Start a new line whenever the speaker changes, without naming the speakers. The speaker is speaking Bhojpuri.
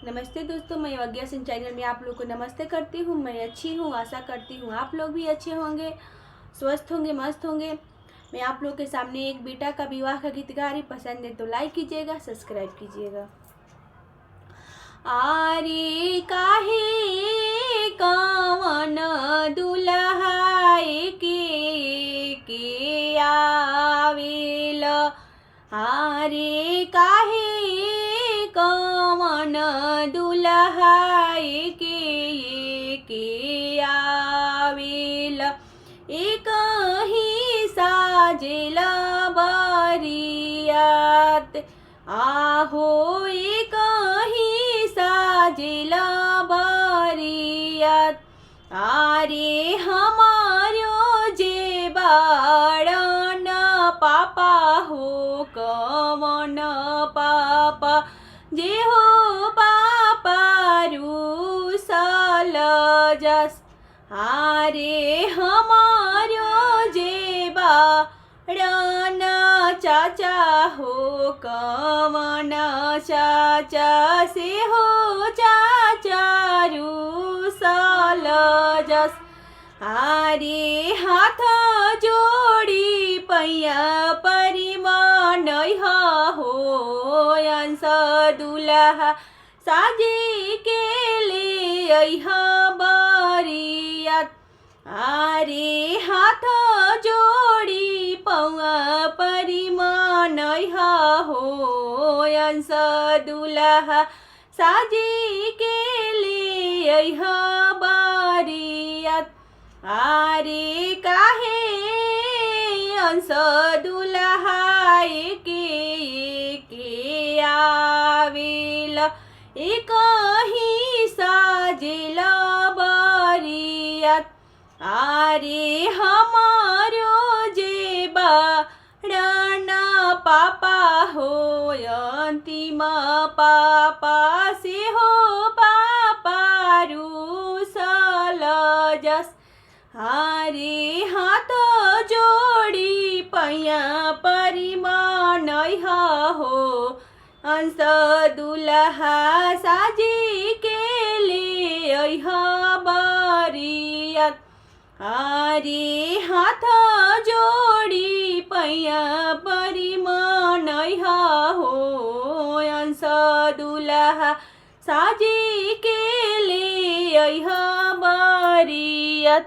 नमस्ते दोस्तों, मैं यज्ञा सिंह चैनल में आप लोग को नमस्ते करती हूँ। मैं अच्छी हूँ, आशा करती हूँ आप लोग भी अच्छे होंगे, स्वस्थ होंगे, मस्त होंगे। मैं आप लोग के सामने एक बेटा का विवाह का गीत गा रही। पसंद है तो लाइक कीजिएगा, सब्सक्राइब कीजिएगा। आरे काहे कवन दुल्हा के आवेल, आरे काहे कवन दुल्हा के आवेल, एक ही साजेल बरियात, आहो एक ही साजेल बरियात। आरे हमारो जे बाड़न पापा हो कवन पापा, जे हो पापा रूसल जस। आरे हमारो जे बाड़न चाचा हो कवन चाचा, से हो चाचा रूसल जस। आरे हाथ जोड़ी पैया परिमान हो, अंश दुल्हा साजी के ले अह बरियात। आरे हाथ जोड़ी पौआ परिमान हो, अंश दुल्हा साजी के ले अह बरियात। आरे काहे अंश दुल्हा के आवेल, एक ही साजेल बरियात। आरे हमारो जे बाड़न पापा हो अंतिम पापा, से हो पापा रूसल जस। आरे हाथ जोड़ी पैया परिमान हो, अंश दुल्हा साजी के ले अह बरियात। आरे हाथ जोड़ी पैया परिमान हो, अंश दुल्हा साजी के ले अह बरियात।